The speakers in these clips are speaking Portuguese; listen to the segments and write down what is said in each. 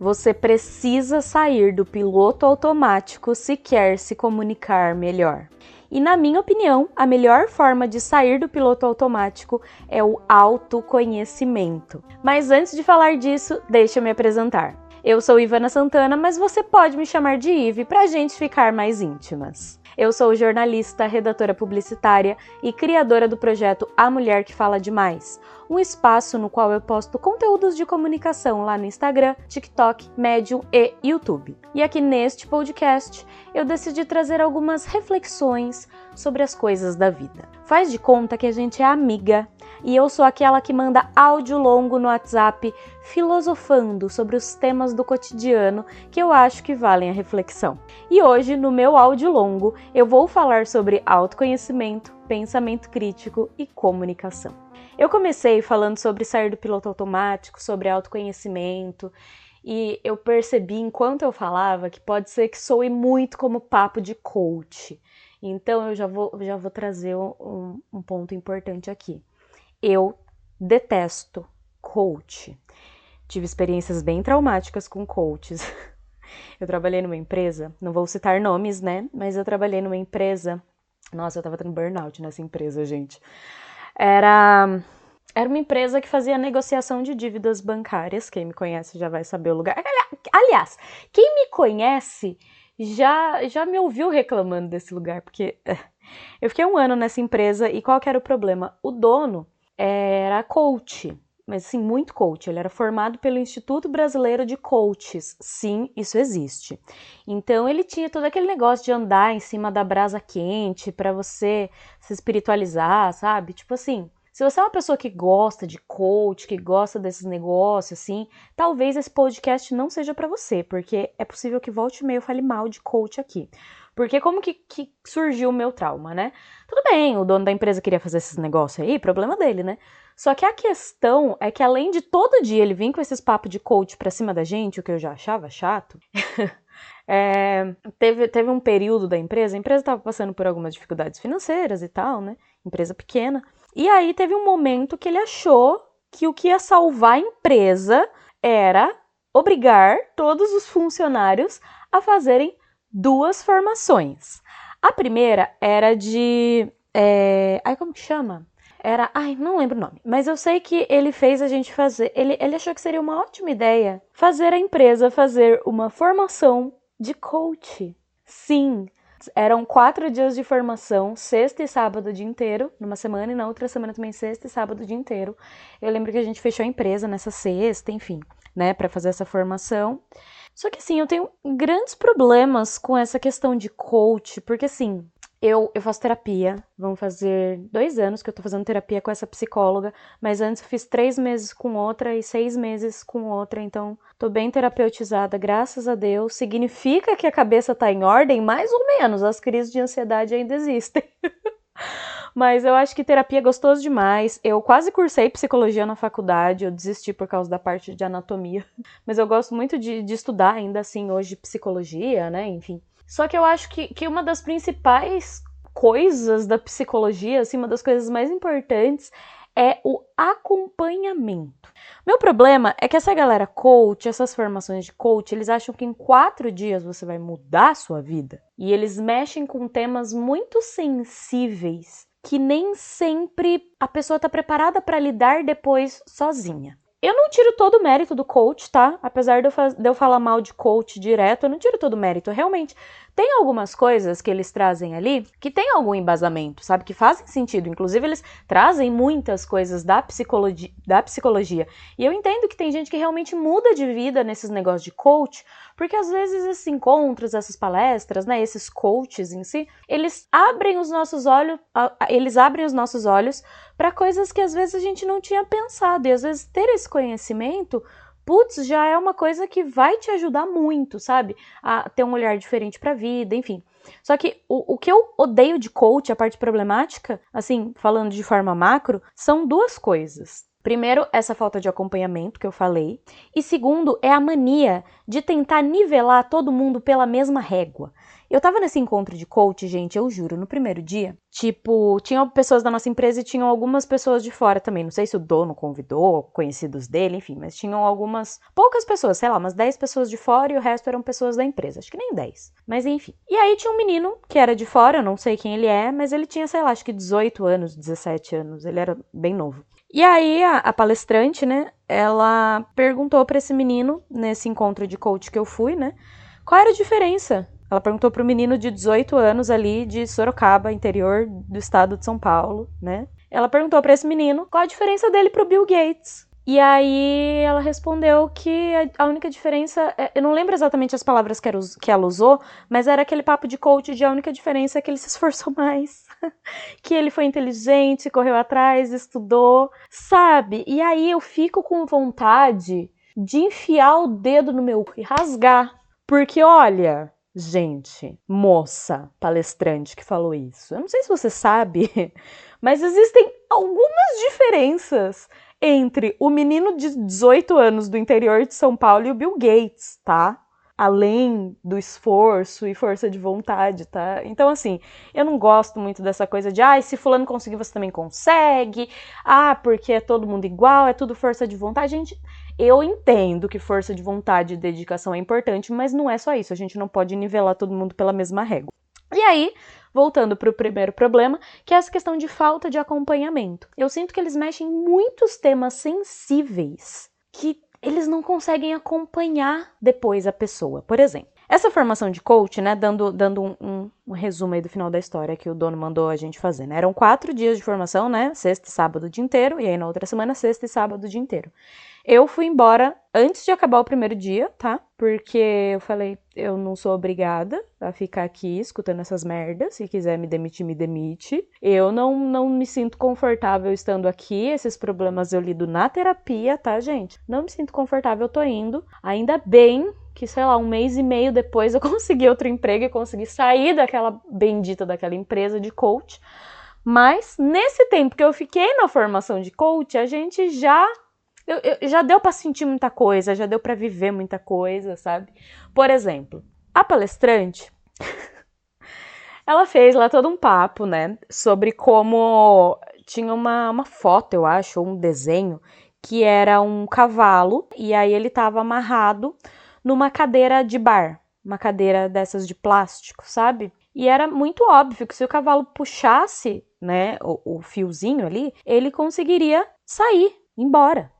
Você precisa sair do piloto automático se quer se comunicar melhor. E na minha opinião, a melhor forma de sair do piloto automático é o autoconhecimento. Mas antes de falar disso, deixa eu me apresentar. Eu sou Ivana Santana, mas você pode me chamar de Ive pra gente ficar mais íntimas. Eu sou jornalista, redatora publicitária e criadora do projeto A Mulher que Fala Demais, um espaço no qual eu posto conteúdos de comunicação lá no Instagram, TikTok, Medium e YouTube. E aqui neste podcast eu decidi trazer algumas reflexões sobre as coisas da vida. Faz de conta que a gente é amiga e eu sou aquela que manda áudio longo no WhatsApp filosofando sobre os temas do cotidiano que eu acho que valem a reflexão. E hoje, no meu áudio longo, eu vou falar sobre autoconhecimento, pensamento crítico e comunicação. Eu comecei falando sobre sair do piloto automático, sobre autoconhecimento, e eu percebi enquanto eu falava que pode ser que soe muito como papo de coach. Então eu já vou trazer um ponto importante aqui. Eu detesto coach. Tive experiências bem traumáticas com coaches. Eu trabalhei numa empresa, não vou citar nomes, né? Mas eu trabalhei numa empresa. Nossa, eu tava tendo burnout nessa empresa, gente. Era uma empresa que fazia negociação de dívidas bancárias. Quem me conhece já vai saber o lugar. Aliás, quem me conhece já me ouviu reclamando desse lugar, porque eu fiquei 1 ano nessa empresa e qual que era o problema? O dono era coach, mas assim, muito coach. Ele era formado pelo Instituto Brasileiro de Coaches. Sim, isso existe. Então ele tinha todo aquele negócio de andar em cima da brasa quente para você se espiritualizar, sabe? Tipo assim, se você é uma pessoa que gosta de coach, que gosta desses negócios, assim, talvez esse podcast não seja para você, porque é possível que volte e meia eu fale mal de coach aqui. Porque como que surgiu o meu trauma, né? Tudo bem, o dono da empresa queria fazer esses negócios aí, problema dele, né? Só que a questão é que além de todo dia ele vir com esses papos de coach pra cima da gente, o que eu já achava chato, teve um período da empresa, a empresa estava passando por algumas dificuldades financeiras e tal, né? Empresa pequena. E aí teve um momento que ele achou que o que ia salvar a empresa era obrigar todos os funcionários a fazerem 2 formações. A primeira era de... como que chama? Não lembro o nome. Mas eu sei que ele fez a gente fazer... Ele achou que seria uma ótima ideia fazer a empresa fazer uma formação de coach. Sim, eram 4 dias de formação, sexta e sábado o dia inteiro, numa semana, e na outra semana também sexta e sábado o dia inteiro. Eu lembro que a gente fechou a empresa nessa sexta, enfim, né, para fazer essa formação. Só que assim, eu tenho grandes problemas com essa questão de coach, porque assim, eu faço terapia, vão fazer 2 anos que eu tô fazendo terapia com essa psicóloga, mas antes eu fiz 3 meses com outra e 6 meses com outra, então tô bem terapeutizada, graças a Deus. Significa que a cabeça tá em ordem? Mais ou menos, as crises de ansiedade ainda existem. Mas eu acho que terapia é gostoso demais. Eu quase cursei psicologia na faculdade, eu desisti por causa da parte de anatomia. Mas eu gosto muito de estudar ainda assim hoje psicologia, né, enfim. Só que eu acho que uma das principais coisas da psicologia, assim, uma das coisas mais importantes é o acompanhamento. Meu problema é que essa galera coach, essas formações de coach, eles acham que em 4 dias você vai mudar a sua vida. E eles mexem com temas muito sensíveis que nem sempre a pessoa está preparada para lidar depois sozinha. Eu não tiro todo o mérito do coach, tá? Apesar de eu falar mal de coach direto, eu não tiro todo o mérito. Realmente, tem algumas coisas que eles trazem ali que tem algum embasamento, sabe? Que fazem sentido. Inclusive, eles trazem muitas coisas da psicologia. E eu entendo que tem gente que realmente muda de vida nesses negócios de coach, porque às vezes esses encontros, essas palestras, né? Esses coaches em si, eles abrem os nossos olhos para coisas que às vezes a gente não tinha pensado. E às vezes ter esse conhecimento, putz, já é uma coisa que vai te ajudar muito, sabe? A ter um olhar diferente pra vida, enfim. Só que o que eu odeio de coach, a parte problemática, assim, falando de forma macro, são 2 coisas. Primeiro, essa falta de acompanhamento que eu falei. E segundo, é a mania de tentar nivelar todo mundo pela mesma régua. Eu tava nesse encontro de coach, gente, eu juro, no primeiro dia, tipo, tinham pessoas da nossa empresa e tinham algumas pessoas de fora também. Não sei se o dono convidou, conhecidos dele, enfim, mas tinham poucas pessoas, sei lá, umas 10 pessoas de fora e o resto eram pessoas da empresa. Acho que nem 10, mas enfim. E aí tinha um menino que era de fora, eu não sei quem ele é, mas ele tinha, sei lá, acho que 18 anos, 17 anos, ele era bem novo. E aí a palestrante, né, ela perguntou pra esse menino, nesse encontro de coach que eu fui, né, qual era a diferença? Ela perguntou pro menino de 18 anos ali de Sorocaba, interior do estado de São Paulo, né? Ela perguntou pra esse menino qual a diferença dele pro Bill Gates. E aí ela respondeu que a única diferença, eu não lembro exatamente as palavras que ela usou, mas era aquele papo de coach de a única diferença é que ele se esforçou mais, que ele foi inteligente, correu atrás, estudou, sabe? E aí eu fico com vontade de enfiar o dedo no meu cu e rasgar, porque olha, gente, moça palestrante que falou isso, eu não sei se você sabe, mas existem algumas diferenças entre o menino de 18 anos do interior de São Paulo e o Bill Gates, tá? Além do esforço e força de vontade, tá? Então, assim, eu não gosto muito dessa coisa de se fulano conseguir, você também consegue. Porque é todo mundo igual, é tudo força de vontade. Gente, eu entendo que força de vontade e dedicação é importante, mas não é só isso. A gente não pode nivelar todo mundo pela mesma régua. E aí, voltando para o primeiro problema, que é essa questão de falta de acompanhamento. Eu sinto que eles mexem em muitos temas sensíveis que eles não conseguem acompanhar depois a pessoa. Por exemplo, essa formação de coach, né, dando um resumo aí do final da história que o dono mandou a gente fazer, né? Eram 4 dias de formação, né? Sexta e sábado o dia inteiro, e aí na outra semana, sexta e sábado o dia inteiro. Eu fui embora antes de acabar o primeiro dia, tá? Porque eu falei, eu não sou obrigada a ficar aqui escutando essas merdas. Se quiser me demitir, me demite. Eu não me sinto confortável estando aqui. Esses problemas eu lido na terapia, tá, gente? Não me sinto confortável, eu tô indo. Ainda bem que, sei lá, 1 mês e meio depois eu consegui outro emprego e consegui sair daquela bendita daquela empresa de coach. Mas nesse tempo que eu fiquei na formação de coach, a gente já deu pra sentir muita coisa, já deu pra viver muita coisa, sabe? Por exemplo, a palestrante, ela fez lá todo um papo, né, sobre como tinha uma foto, eu acho, ou um desenho, que era um cavalo, e aí ele tava amarrado numa cadeira de bar, uma cadeira dessas de plástico, sabe? E era muito óbvio que se o cavalo puxasse, né, o fiozinho ali, ele conseguiria sair, embora.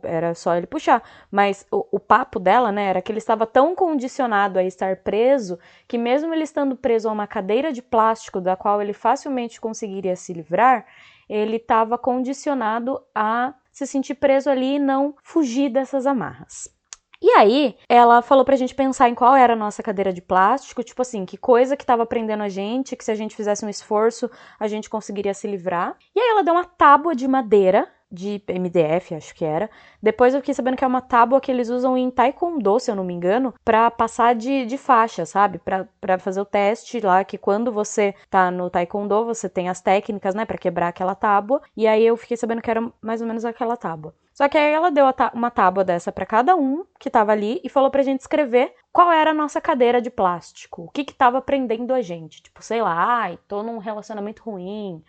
Era só ele puxar. Mas o papo dela, né, era que ele estava tão condicionado a estar preso que mesmo ele estando preso a uma cadeira de plástico da qual ele facilmente conseguiria se livrar, ele estava condicionado a se sentir preso ali e não fugir dessas amarras. E aí, ela falou pra gente pensar em qual era a nossa cadeira de plástico, tipo assim, que coisa que tava prendendo a gente, que se a gente fizesse um esforço, a gente conseguiria se livrar. E aí ela deu uma tábua de madeira, de MDF, acho que era. Depois eu fiquei sabendo que é uma tábua que eles usam em taekwondo, se eu não me engano, pra passar de faixa, sabe? Pra fazer o teste lá, que quando você tá no taekwondo, você tem as técnicas, né, pra quebrar aquela tábua. E aí eu fiquei sabendo que era mais ou menos aquela tábua. Só que aí ela deu uma tábua dessa pra cada um que tava ali e falou pra gente escrever qual era a nossa cadeira de plástico, o que tava prendendo a gente. Tipo, sei lá, tô num relacionamento ruim,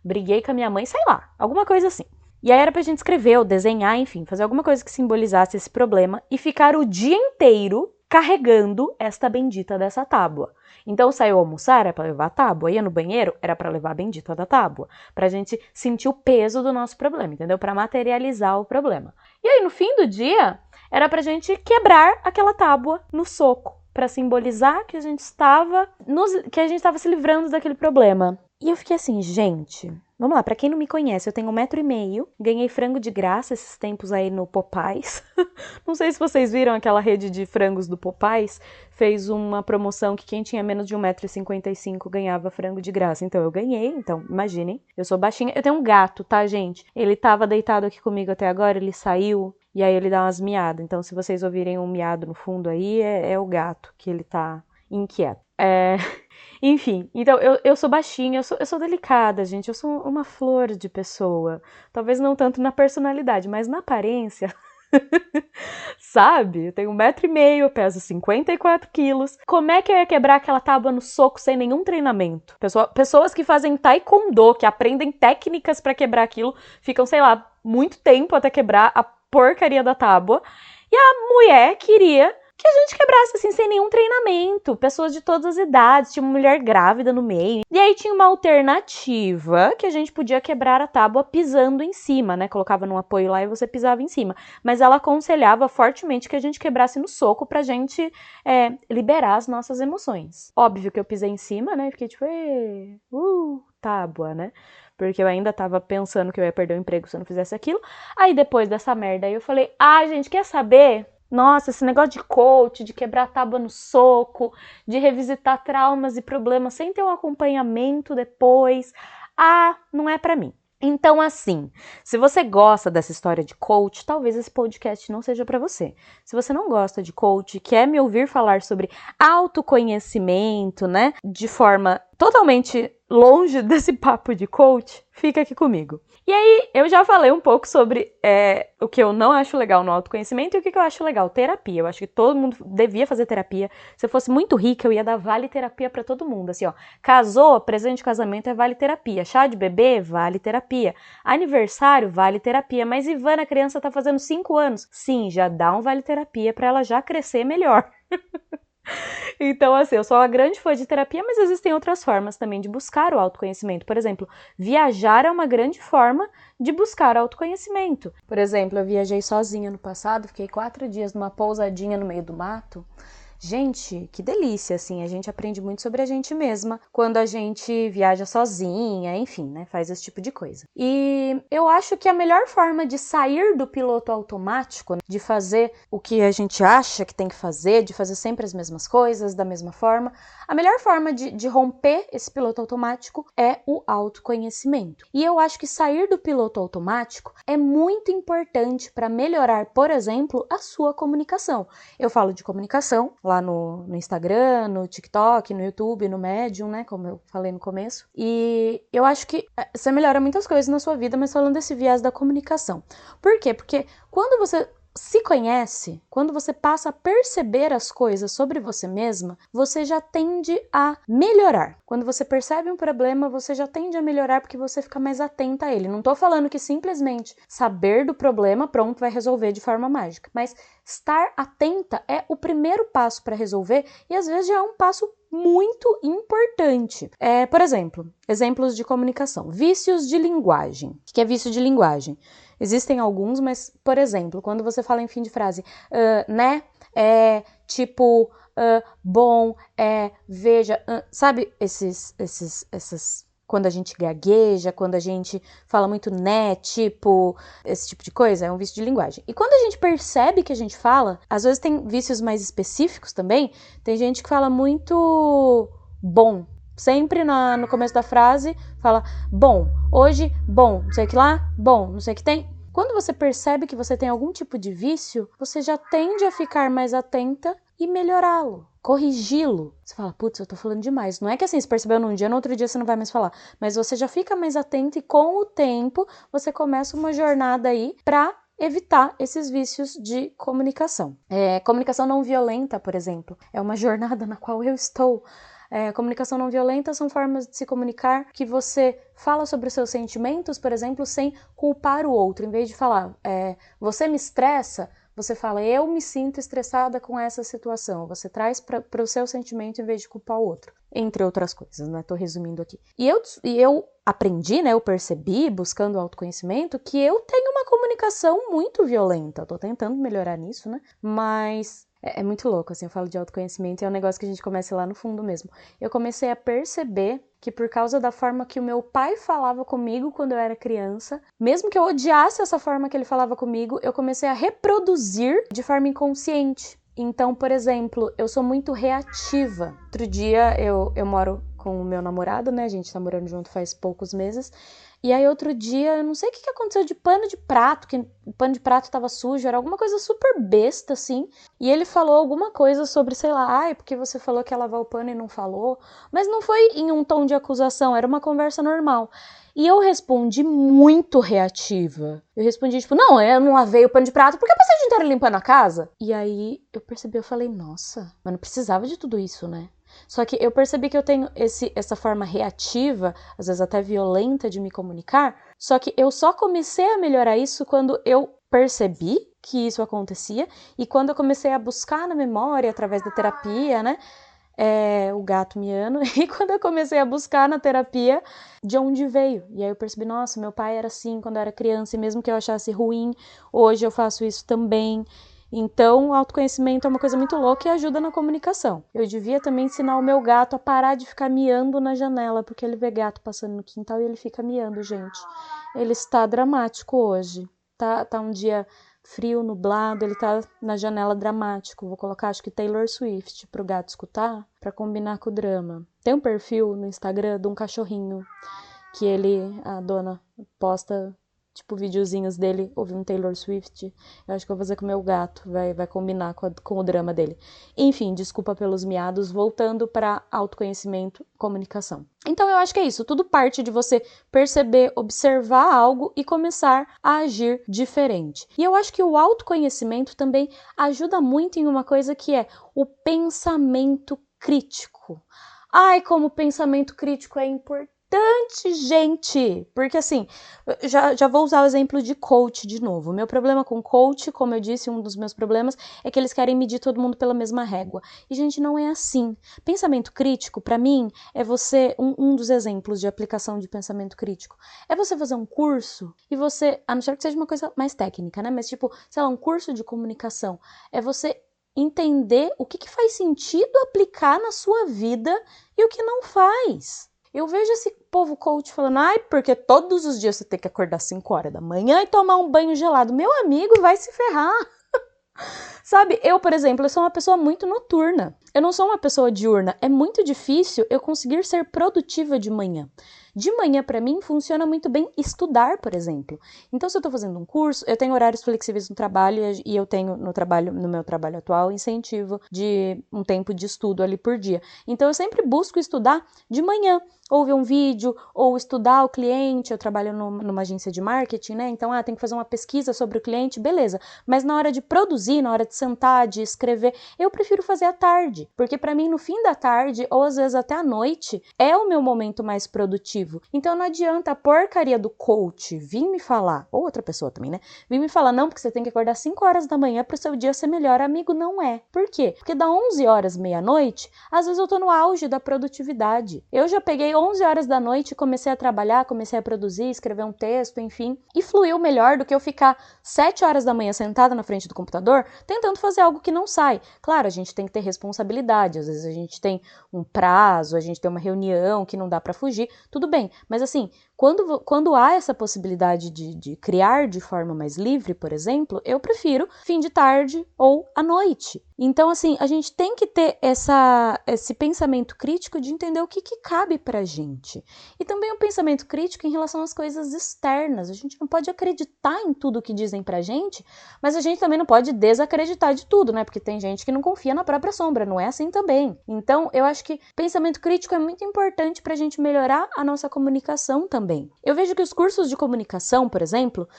briguei com a minha mãe, sei lá, alguma coisa assim. E aí era pra gente escrever ou desenhar, enfim, fazer alguma coisa que simbolizasse esse problema e ficar o dia inteiro carregando esta bendita dessa tábua. Então saiu almoçar, era pra levar a tábua, ia no banheiro, era pra levar a bendita da tábua, pra gente sentir o peso do nosso problema, entendeu? Pra materializar o problema. E aí no fim do dia, era pra gente quebrar aquela tábua no soco, pra simbolizar que a gente estava se livrando daquele problema. E eu fiquei assim, gente, vamos lá, pra quem não me conhece, eu tenho 1,5 m, ganhei frango de graça esses tempos aí no Popeyes. Não sei se vocês viram aquela rede de frangos do Popeyes, fez uma promoção que quem tinha menos de 1,55 m ganhava frango de graça. Então eu ganhei, então imaginem, eu sou baixinha. Eu tenho um gato, tá, gente? Ele tava deitado aqui comigo até agora, ele saiu e aí ele dá umas miadas. Então se vocês ouvirem um miado no fundo aí, é o gato, que ele tá inquieto. Enfim, então eu sou baixinha, eu sou delicada, gente, eu sou uma flor de pessoa. Talvez não tanto na personalidade, mas na aparência Sabe? Eu tenho 1,5 m, eu peso 54 quilos. Como é que eu ia quebrar aquela tábua no soco sem nenhum treinamento? Pessoas que fazem taekwondo, que aprendem técnicas pra quebrar aquilo, ficam, sei lá, muito tempo até quebrar a porcaria da tábua. E a mulher queria que a gente quebrasse assim sem nenhum treinamento, pessoas de todas as idades, tinha uma mulher grávida no meio. E aí tinha uma alternativa que a gente podia quebrar a tábua pisando em cima, né? Colocava num apoio lá e você pisava em cima. Mas ela aconselhava fortemente que a gente quebrasse no soco pra gente liberar as nossas emoções. Óbvio que eu pisei em cima, né? Fiquei tipo, tábua, né? Porque eu ainda tava pensando que eu ia perder o emprego se eu não fizesse aquilo. Aí depois dessa merda aí eu falei, gente, quer saber? Nossa, esse negócio de coach, de quebrar a tábua no soco, de revisitar traumas e problemas sem ter um acompanhamento depois, não é pra mim. Então, assim, se você gosta dessa história de coach, talvez esse podcast não seja pra você. Se você não gosta de coach, quer me ouvir falar sobre autoconhecimento, né, de forma totalmente longe desse papo de coach, fica aqui comigo. E aí, eu já falei um pouco sobre o que eu não acho legal no autoconhecimento e o que eu acho legal, terapia. Eu acho que todo mundo devia fazer terapia. Se eu fosse muito rica, eu ia dar vale terapia pra todo mundo. Assim, ó, casou, presente de casamento é vale terapia. Chá de bebê, vale terapia. Aniversário, vale terapia. Mas Ivana, a criança tá fazendo 5 anos. Sim, já dá um vale terapia pra ela já crescer melhor. Então, assim, eu sou uma grande fã de terapia, mas existem outras formas também de buscar o autoconhecimento. Por exemplo, viajar é uma grande forma de buscar autoconhecimento. Por exemplo, eu viajei sozinha no passado, fiquei 4 dias numa pousadinha no meio do mato. Gente, que delícia, assim, a gente aprende muito sobre a gente mesma quando a gente viaja sozinha, enfim, né, faz esse tipo de coisa. E eu acho que a melhor forma de sair do piloto automático, de fazer o que a gente acha que tem que fazer, de fazer sempre as mesmas coisas, da mesma forma, a melhor forma de romper esse piloto automático é o autoconhecimento. E eu acho que sair do piloto automático é muito importante para melhorar, por exemplo, a sua comunicação. Eu falo de comunicação lá no Instagram, no TikTok, no YouTube, no Medium, né, como eu falei no começo. E eu acho que você melhora muitas coisas na sua vida, mas falando desse viés da comunicação. Por quê? Porque quando você se conhece, quando você passa a perceber as coisas sobre você mesma, você já tende a melhorar. Quando você percebe um problema, você já tende a melhorar porque você fica mais atenta a ele. Não tô falando que simplesmente saber do problema, pronto, vai resolver de forma mágica. Mas estar atenta é o primeiro passo para resolver e às vezes já é um passo muito importante. Por exemplo, exemplos de comunicação. Vícios de linguagem. O que é vício de linguagem? Existem alguns, mas, por exemplo, quando você fala em fim de frase, né, bom, veja, sabe esses, quando a gente gagueja, quando a gente fala muito né, tipo, esse tipo de coisa, é um vício de linguagem. E quando a gente percebe que a gente fala, às vezes tem vícios mais específicos também, tem gente que fala muito bom. Sempre no começo da frase, fala bom, hoje, bom, não sei o que lá, bom, não sei o que tem. Quando você percebe que você tem algum tipo de vício, você já tende a ficar mais atenta e melhorá-lo, corrigi-lo. Você fala, putz, eu tô falando demais. Não é que assim, você percebeu num dia, no outro dia você não vai mais falar. Mas você já fica mais atento e com o tempo você começa uma jornada aí pra evitar esses vícios de comunicação. Comunicação não violenta, por exemplo, é uma jornada na qual eu estou. Comunicação não violenta são formas de se comunicar que você fala sobre os seus sentimentos, por exemplo, sem culpar o outro. Em vez de falar, você me estressa, você fala, eu me sinto estressada com essa situação. Você traz para o seu sentimento em vez de culpar o outro. Entre outras coisas, né? Tô resumindo aqui. E eu aprendi, né? Eu percebi, buscando autoconhecimento, que eu tenho uma comunicação muito violenta. Tô tentando melhorar nisso, né? Mas é muito louco, assim, eu falo de autoconhecimento e é um negócio que a gente começa lá no fundo mesmo. Eu comecei a perceber que por causa da forma que o meu pai falava comigo quando eu era criança, mesmo que eu odiasse essa forma que ele falava comigo, eu comecei a reproduzir de forma inconsciente. Então, por exemplo, eu sou muito reativa. Outro dia eu moro com o meu namorado, né? A gente tá morando junto faz poucos meses. E aí outro dia, eu não sei o que aconteceu de pano de prato, que o pano de prato tava sujo, era alguma coisa super besta, assim. E ele falou alguma coisa sobre, sei lá, ai, porque você falou que ia lavar o pano e não falou. Mas não foi em um tom de acusação, era uma conversa normal. E eu respondi muito reativa. Eu respondi, tipo, não, eu não lavei o pano de prato porque eu passei o dia inteiro limpando a casa. E aí eu percebi, eu falei, nossa, mas não precisava de tudo isso, né? Só que eu percebi que eu tenho essa forma reativa, às vezes até violenta de me comunicar, só que eu só comecei a melhorar isso quando eu percebi que isso acontecia e quando eu comecei a buscar na memória, através da terapia, né, o gato miando, e quando eu comecei a buscar na terapia de onde veio. E aí eu percebi, nossa, meu pai era assim quando eu era criança, e mesmo que eu achasse ruim, hoje eu faço isso também. Então, o autoconhecimento é uma coisa muito louca e ajuda na comunicação. Eu devia também ensinar o meu gato a parar de ficar miando na janela, porque ele vê gato passando no quintal e ele fica miando, gente. Ele está dramático hoje. Tá um dia frio, nublado, ele tá na janela dramático. Vou colocar, acho que Taylor Swift pro gato escutar, pra combinar com o drama. Tem um perfil no Instagram de um cachorrinho que a dona, posta tipo videozinhos dele ouvindo Taylor Swift. Eu acho que eu vou fazer com o meu gato, vai combinar com o drama dele. Enfim, desculpa pelos miados, voltando para autoconhecimento, comunicação. Então eu acho que é isso, tudo parte de você perceber, observar algo e começar a agir diferente. E eu acho que o autoconhecimento também ajuda muito em uma coisa que é o pensamento crítico. Ai, como o pensamento crítico é importante, gente! Porque assim, já vou usar o exemplo de coach de novo. Meu problema com coach, como eu disse, um dos meus problemas é que eles querem medir todo mundo pela mesma régua. E, gente, não é assim. Pensamento crítico, pra mim, é você... Um dos exemplos de aplicação de pensamento crítico é você fazer um curso e você... A não ser que seja uma coisa mais técnica, né? Mas, tipo, sei lá, um curso de comunicação. É você entender o que faz sentido aplicar na sua vida e o que não faz. Eu vejo esse povo coach falando, ai, porque todos os dias você tem que acordar 5 horas da manhã e tomar um banho gelado. Meu amigo, vai se ferrar. Sabe, eu, por exemplo, eu sou uma pessoa muito noturna. Eu não sou uma pessoa diurna. É muito difícil eu conseguir ser produtiva de manhã. De manhã, para mim, funciona muito bem estudar, por exemplo. Então, se eu estou fazendo um curso, eu tenho horários flexíveis no trabalho e eu tenho no meu trabalho atual, incentivo de um tempo de estudo ali por dia. Então, eu sempre busco estudar de manhã, ou ver um vídeo, ou estudar o cliente. Eu trabalho numa agência de marketing, né? Então, tem que fazer uma pesquisa sobre o cliente, beleza. Mas na hora de produzir, na hora de sentar, de escrever, eu prefiro fazer à tarde. Porque para mim, no fim da tarde, ou às vezes até à noite, é o meu momento mais produtivo. Então não adianta a porcaria do coach vir me falar, ou outra pessoa também, né? Vir me falar, não, porque você tem que acordar 5 horas da manhã pro seu dia ser melhor. Amigo, não é. Por quê? Porque dá 11 horas, meia-noite, às vezes eu tô no auge da produtividade. Eu já peguei 11 horas da noite, comecei a trabalhar, comecei a produzir, escrever um texto, enfim, e fluiu melhor do que eu ficar 7 horas da manhã sentada na frente do computador, tentando fazer algo que não sai. Claro, a gente tem que ter responsabilidade, às vezes a gente tem um prazo, a gente tem uma reunião que não dá pra fugir, tudo bem, mas assim, quando há essa possibilidade de criar de forma mais livre, por exemplo, eu prefiro fim de tarde ou à noite. Então, assim, a gente tem que ter esse pensamento crítico de entender o que cabe pra gente. E também um pensamento crítico em relação às coisas externas. A gente não pode acreditar em tudo que dizem pra gente, mas a gente também não pode desacreditar de tudo, né? Porque tem gente que não confia na própria sombra, não é assim também. Então, eu acho que pensamento crítico é muito importante pra gente melhorar a nossa comunicação também. Eu vejo que os cursos de comunicação, por exemplo,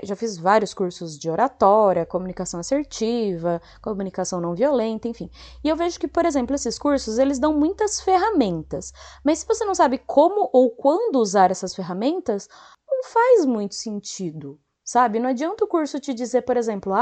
já fiz vários cursos de oratória, comunicação assertiva, comunicação não violenta, enfim. E eu vejo que, por exemplo, esses cursos, eles dão muitas ferramentas. Mas se você não sabe como ou quando usar essas ferramentas, não faz muito sentido. Sabe? Não adianta o curso te dizer, por exemplo,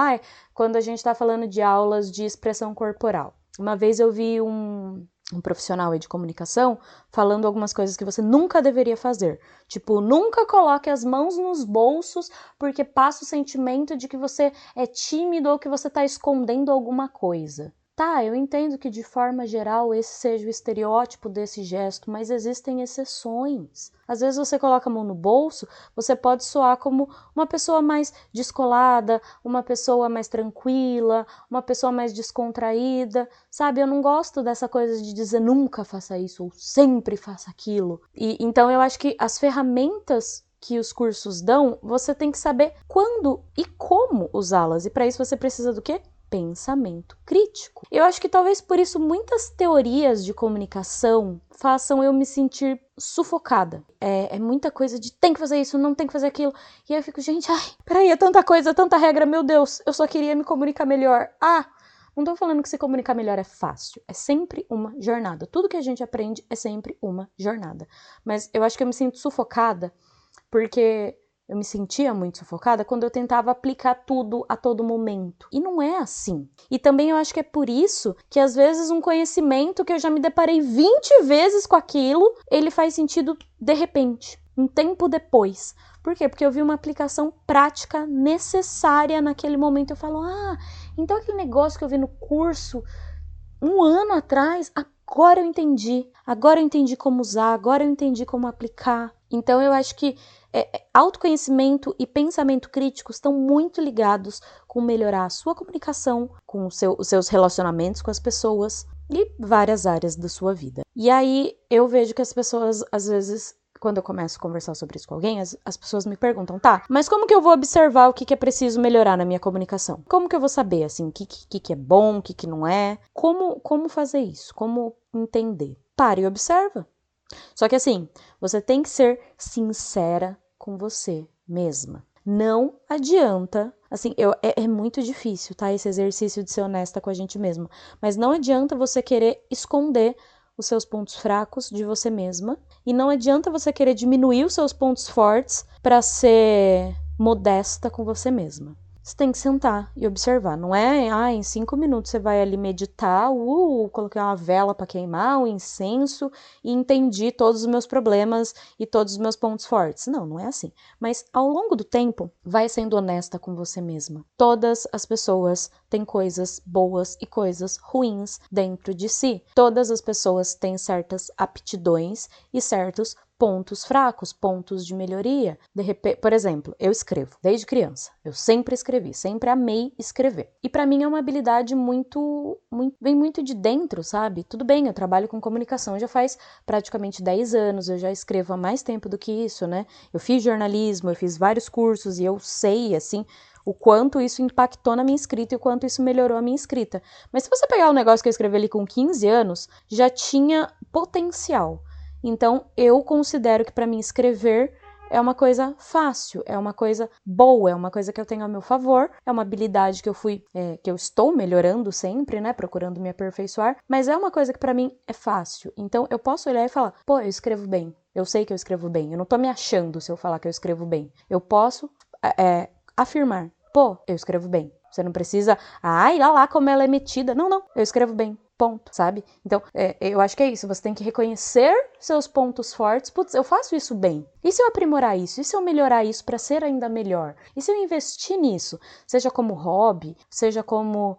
quando a gente está falando de aulas de expressão corporal. Uma vez eu vi um profissional aí de comunicação falando algumas coisas que você nunca deveria fazer. Tipo, nunca coloque as mãos nos bolsos porque passa o sentimento de que você é tímido ou que você está escondendo alguma coisa. Tá, eu entendo que de forma geral esse seja o estereótipo desse gesto, mas existem exceções. Às vezes você coloca a mão no bolso, você pode soar como uma pessoa mais descolada, uma pessoa mais tranquila, uma pessoa mais descontraída, sabe? Eu não gosto dessa coisa de dizer nunca faça isso ou sempre faça aquilo. E então eu acho que as ferramentas que os cursos dão, você tem que saber quando e como usá-las. E para isso você precisa do quê? Pensamento crítico. Eu acho que talvez por isso muitas teorias de comunicação façam eu me sentir sufocada. É muita coisa de tem que fazer isso, não tem que fazer aquilo. E aí eu fico, gente, peraí, é tanta coisa, tanta regra, meu Deus, eu só queria me comunicar melhor. Não tô falando que se comunicar melhor é fácil, é sempre uma jornada. Tudo que a gente aprende é sempre uma jornada. Mas eu acho que eu me sinto sufocada porque eu me sentia muito sufocada quando eu tentava aplicar tudo a todo momento. E não é assim. E também eu acho que é por isso que às vezes um conhecimento que eu já me deparei 20 vezes com aquilo, ele faz sentido de repente, um tempo depois. Por quê? Porque eu vi uma aplicação prática necessária naquele momento. Eu falo, então aquele negócio que eu vi no curso 1 ano atrás, agora eu entendi. Agora eu entendi como usar, agora eu entendi como aplicar. Então eu acho que autoconhecimento e pensamento crítico estão muito ligados com melhorar a sua comunicação, com os seus relacionamentos com as pessoas e várias áreas da sua vida. E aí eu vejo que as pessoas, às vezes, quando eu começo a conversar sobre isso com alguém, as pessoas me perguntam, mas como que eu vou observar o que é preciso melhorar na minha comunicação? Como que eu vou saber, assim, o que é bom, o que não é? Como fazer isso? Como entender? Pare e observa. Só que assim, você tem que ser sincera com você mesma. Não adianta, assim, é muito difícil, tá? Esse exercício de ser honesta com a gente mesma. Mas não adianta você querer esconder os seus pontos fracos de você mesma. E não adianta você querer diminuir os seus pontos fortes para ser modesta com você mesma. Você tem que sentar e observar. Não é, em 5 minutos você vai ali meditar, coloquei uma vela para queimar, um incenso e entendi todos os meus problemas e todos os meus pontos fortes. Não é assim. Mas ao longo do tempo, vai sendo honesta com você mesma. Todas as pessoas têm coisas boas e coisas ruins dentro de si. Todas as pessoas têm certas aptidões e certos pontos fracos, pontos de melhoria. De repente, por exemplo, eu escrevo desde criança. Eu sempre escrevi, sempre amei escrever. E para mim é uma habilidade vem muito de dentro, sabe? Tudo bem, eu trabalho com comunicação já faz praticamente 10 anos, eu já escrevo há mais tempo do que isso, né? Eu fiz jornalismo, eu fiz vários cursos e eu sei, assim, o quanto isso impactou na minha escrita e o quanto isso melhorou a minha escrita. Mas se você pegar o negócio que eu escrevi ali com 15 anos, já tinha potencial. Então, eu considero que para mim escrever é uma coisa fácil, é uma coisa boa, é uma coisa que eu tenho a meu favor, é uma habilidade que eu estou melhorando sempre, né, procurando me aperfeiçoar, mas é uma coisa que para mim é fácil. Então, eu posso olhar e falar, eu escrevo bem, eu sei que eu escrevo bem, eu não tô me achando se eu falar que eu escrevo bem. Eu posso afirmar, eu escrevo bem. Você não precisa, lá como ela é metida. Não, eu escrevo bem. Ponto, sabe? Então, eu acho que é isso. Você tem que reconhecer seus pontos fortes. Putz, eu faço isso bem. E se eu aprimorar isso? E se eu melhorar isso para ser ainda melhor? E se eu investir nisso? Seja como hobby, seja como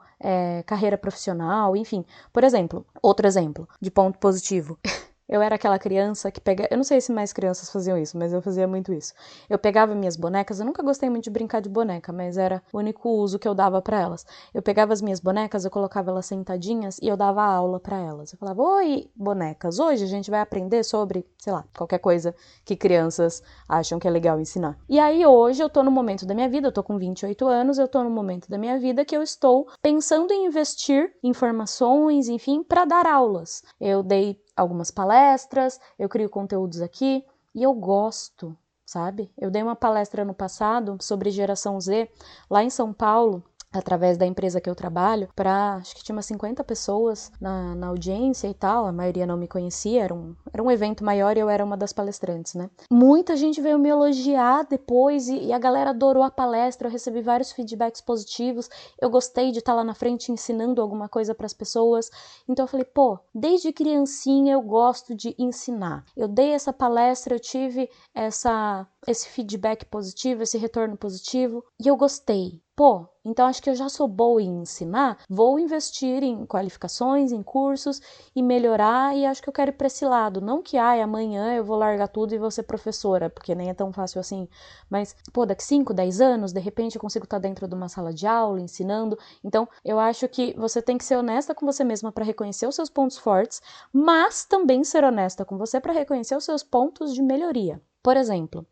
carreira profissional, enfim. Por exemplo, outro exemplo de ponto positivo. Eu era aquela criança que pegava... Eu não sei se mais crianças faziam isso, mas eu fazia muito isso. Eu pegava minhas bonecas, eu nunca gostei muito de brincar de boneca, mas era o único uso que eu dava pra elas. Eu pegava as minhas bonecas, eu colocava elas sentadinhas e eu dava aula pra elas. Eu falava, oi, bonecas, hoje a gente vai aprender sobre, sei lá, qualquer coisa que crianças acham que é legal ensinar. E aí hoje eu tô no momento da minha vida, eu tô com 28 anos, eu tô no momento da minha vida que eu estou pensando em investir em formações, enfim, pra dar aulas. Eu dei algumas palestras, eu crio conteúdos aqui e eu gosto, sabe? Eu dei uma palestra no passado sobre geração Z lá em São Paulo, através da empresa que eu trabalho, acho que tinha umas 50 pessoas na audiência e tal, a maioria não me conhecia, era um evento maior e eu era uma das palestrantes, né? Muita gente veio me elogiar depois e a galera adorou a palestra, eu recebi vários feedbacks positivos, eu gostei de estar lá na frente ensinando alguma coisa para as pessoas, então eu falei, desde criancinha eu gosto de ensinar. Eu dei essa palestra, eu tive esse feedback positivo, esse retorno positivo e eu gostei. Então acho que eu já sou boa em ensinar, vou investir em qualificações, em cursos e melhorar e acho que eu quero ir para esse lado. Não que, amanhã eu vou largar tudo e vou ser professora, porque nem é tão fácil assim. Mas, daqui 5, 10 anos, de repente eu consigo estar dentro de uma sala de aula, ensinando. Então, eu acho que você tem que ser honesta com você mesma para reconhecer os seus pontos fortes, mas também ser honesta com você para reconhecer os seus pontos de melhoria. Por exemplo,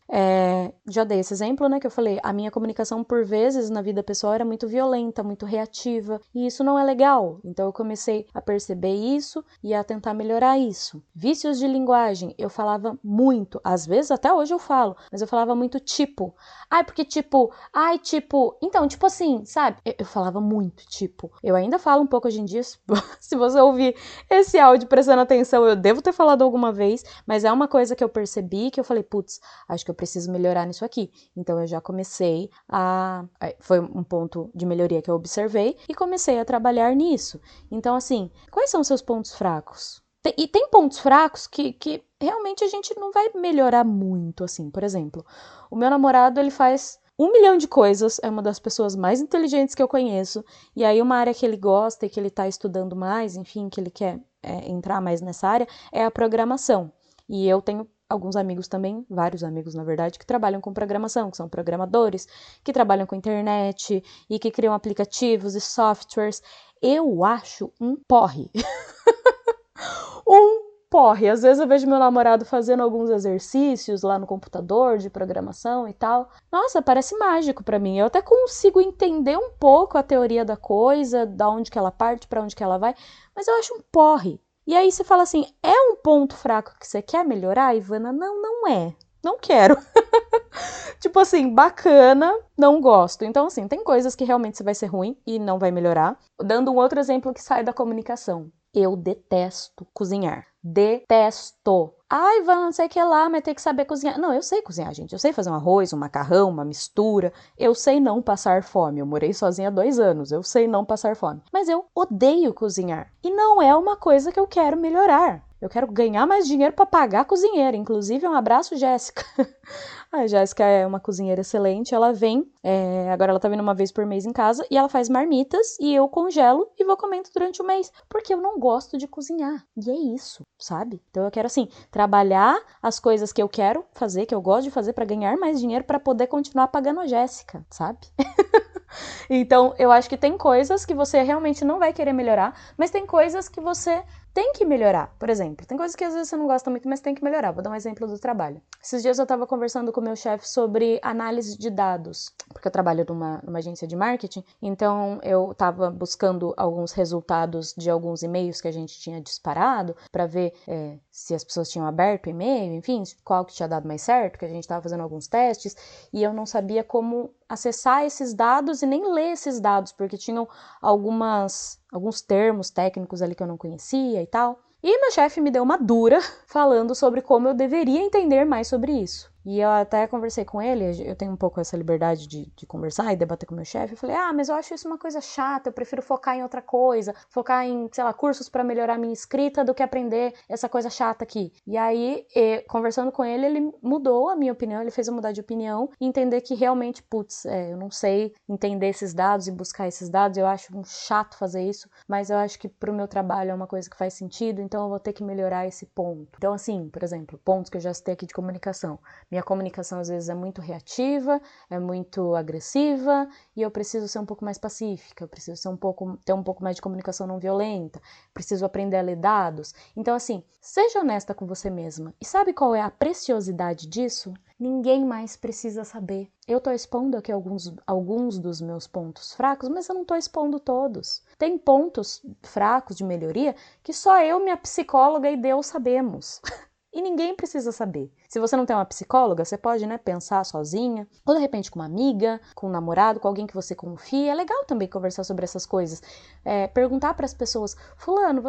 já dei esse exemplo, né, que eu falei, a minha comunicação por vezes na vida pessoal era muito violenta, muito reativa, e isso não é legal. Então eu comecei a perceber isso e a tentar melhorar isso. Vícios de linguagem, eu falava muito, às vezes até hoje eu falo, mas eu falava muito tipo. Ai, porque tipo, ai, tipo, então, tipo assim, sabe? Eu falava muito tipo. Eu ainda falo um pouco hoje em dia, se você ouvir esse áudio prestando atenção, eu devo ter falado alguma vez, mas é uma coisa que eu percebi que eu falei, putz, acho que eu preciso melhorar nisso aqui. Então eu já comecei foi um ponto de melhoria que eu observei e comecei a trabalhar nisso. Então, assim, quais são os seus pontos fracos? E tem pontos fracos que realmente a gente não vai melhorar muito, assim. Por exemplo, o meu namorado, ele faz 1 milhão de coisas, é uma das pessoas mais inteligentes que eu conheço, e aí uma área que ele gosta e que ele tá estudando mais, enfim, que ele quer entrar mais nessa área, é a programação. E eu tenho alguns amigos também, vários amigos na verdade, que trabalham com programação, que são programadores, que trabalham com internet e que criam aplicativos e softwares. Eu acho um porre. Um porre. Às vezes eu vejo meu namorado fazendo alguns exercícios lá no computador de programação e tal. Nossa, parece mágico pra mim. Eu até consigo entender um pouco a teoria da coisa, da onde que ela parte, pra onde que ela vai, mas eu acho um porre. E aí você fala assim, é um ponto fraco que você quer melhorar, Ivana? Não, não é. Não quero. Tipo assim, bacana, não gosto. Então, assim, tem coisas que realmente você vai ser ruim e não vai melhorar. Dando um outro exemplo que sai da comunicação. Eu detesto cozinhar. Detesto. Ai, Van, não sei o que lá, mas tem que saber cozinhar. Não, eu sei cozinhar, gente. Eu sei fazer um arroz, um macarrão, uma mistura. Eu sei não passar fome. Eu morei sozinha há 2 anos. Eu sei não passar fome. Mas eu odeio cozinhar. E não é uma coisa que eu quero melhorar. Eu quero ganhar mais dinheiro para pagar a cozinheira. Inclusive, um abraço, Jéssica. A Jéssica é uma cozinheira excelente, ela vem, agora ela tá vindo uma vez por mês em casa, e ela faz marmitas, e eu congelo e vou comendo durante o mês, porque eu não gosto de cozinhar, e é isso, sabe? Então eu quero, assim, trabalhar as coisas que eu quero fazer, que eu gosto de fazer para ganhar mais dinheiro, para poder continuar pagando a Jéssica, sabe? Então, eu acho que tem coisas que você realmente não vai querer melhorar, mas tem coisas que você tem que melhorar. Por exemplo, tem coisas que às vezes você não gosta muito, mas tem que melhorar. Vou dar um exemplo do trabalho. Esses dias eu estava conversando com o meu chefe sobre análise de dados, porque eu trabalho numa agência de marketing, então eu estava buscando alguns resultados de alguns e-mails que a gente tinha disparado para ver se as pessoas tinham aberto o e-mail, enfim, qual que tinha dado mais certo, que a gente estava fazendo alguns testes, e eu não sabia como acessar esses dados e nem ler esses dados, porque tinham alguns termos técnicos ali que eu não conhecia e tal. E meu chefe me deu uma dura falando sobre como eu deveria entender mais sobre isso. E eu até conversei com ele, eu tenho um pouco essa liberdade de conversar e debater com meu chefe. Eu falei, mas eu acho isso uma coisa chata, eu prefiro focar em outra coisa, focar em, sei lá, cursos para melhorar minha escrita do que aprender essa coisa chata aqui. E aí, conversando com ele, ele mudou a minha opinião, ele fez eu mudar de opinião e entender que realmente, putz, eu não sei entender esses dados e buscar esses dados, eu acho um chato fazer isso, mas eu acho que pro meu trabalho é uma coisa que faz sentido, então eu vou ter que melhorar esse ponto. Então, assim, por exemplo, pontos que eu já citei aqui de comunicação. Minha comunicação às vezes é muito reativa, é muito agressiva e eu preciso ser um pouco mais pacífica, eu preciso ter um pouco mais de comunicação não violenta, preciso aprender a ler dados. Então, assim, seja honesta com você mesma. E sabe qual é a preciosidade disso? Ninguém mais precisa saber. Eu tô expondo aqui alguns dos meus pontos fracos, mas eu não tô expondo todos. Tem pontos fracos de melhoria que só eu, minha psicóloga e Deus sabemos. E ninguém precisa saber. Se você não tem uma psicóloga, você pode, pensar sozinha, ou de repente com uma amiga, com um namorado, com alguém que você confia. É legal também conversar sobre essas coisas. Perguntar para as pessoas, fulano, o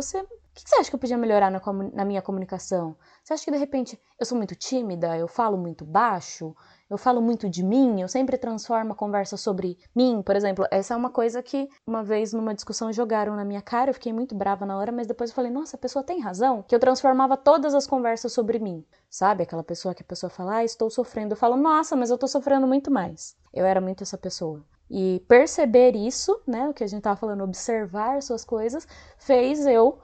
que você acha que eu podia melhorar na minha comunicação? Você acha que de repente eu sou muito tímida, eu falo muito baixo, eu falo muito de mim, eu sempre transformo a conversa sobre mim, por exemplo. Essa é uma coisa que uma vez numa discussão jogaram na minha cara, eu fiquei muito brava na hora, mas depois eu falei, nossa, a pessoa tem razão, que eu transformava todas as conversas sobre mim. Sabe, aquela pessoa que a pessoa fala, estou sofrendo. Eu falo, nossa, mas eu tô sofrendo muito mais. Eu era muito essa pessoa. E perceber isso, o que a gente tava falando, observar suas coisas, fez eu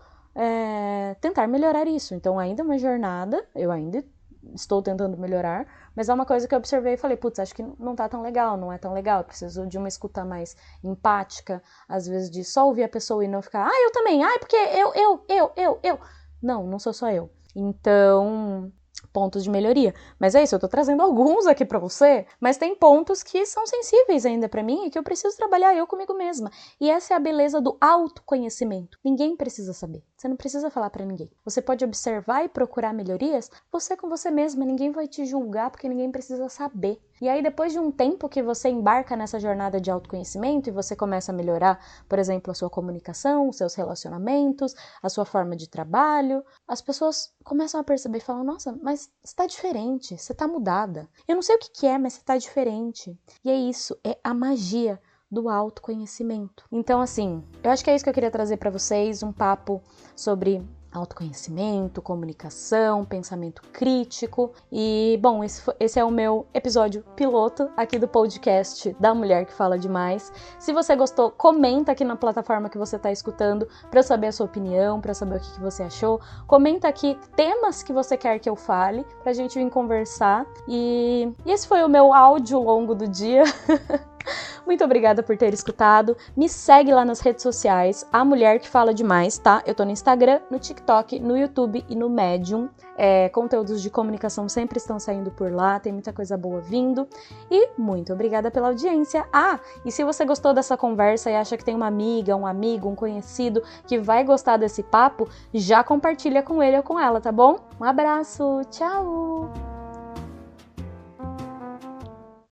tentar melhorar isso. Então, ainda é uma jornada, eu ainda estou tentando melhorar, mas é uma coisa que eu observei e falei, putz, acho que não tá tão legal, não é tão legal, eu preciso de uma escuta mais empática, às vezes de só ouvir a pessoa e não ficar, eu também, porque eu. Não sou só eu. Então, pontos de melhoria. Mas é isso, eu tô trazendo alguns aqui pra você, mas tem pontos que são sensíveis ainda pra mim e que eu preciso trabalhar eu comigo mesma. E essa é a beleza do autoconhecimento. Ninguém precisa saber. Você não precisa falar pra ninguém. Você pode observar e procurar melhorias você com você mesma. Ninguém vai te julgar porque ninguém precisa saber. E aí, depois de um tempo que você embarca nessa jornada de autoconhecimento e você começa a melhorar, por exemplo, a sua comunicação, os seus relacionamentos, a sua forma de trabalho, as pessoas começam a perceber e falam, nossa, mas você tá diferente, você tá mudada. Eu não sei o que é, mas você tá diferente. E é isso, é a magia do autoconhecimento. Então, assim, eu acho que é isso que eu queria trazer para vocês, um papo sobre autoconhecimento, comunicação, pensamento crítico. E, bom, esse é o meu episódio piloto aqui do podcast da Mulher que Fala Demais. Se você gostou, comenta aqui na plataforma que você está escutando para eu saber a sua opinião, para saber o que você achou. Comenta aqui temas que você quer que eu fale, pra gente vir conversar. E esse foi o meu áudio longo do dia. Muito obrigada por ter escutado. Me segue lá nas redes sociais, A Mulher que Fala Demais, tá? Eu tô no Instagram, no TikTok, no YouTube e no Medium. Conteúdos de comunicação sempre estão saindo por lá, tem muita coisa boa vindo. E muito obrigada pela audiência. E se você gostou dessa conversa e acha que tem uma amiga, um amigo, um conhecido que vai gostar desse papo, já compartilha com ele ou com ela, tá bom? Um abraço, tchau!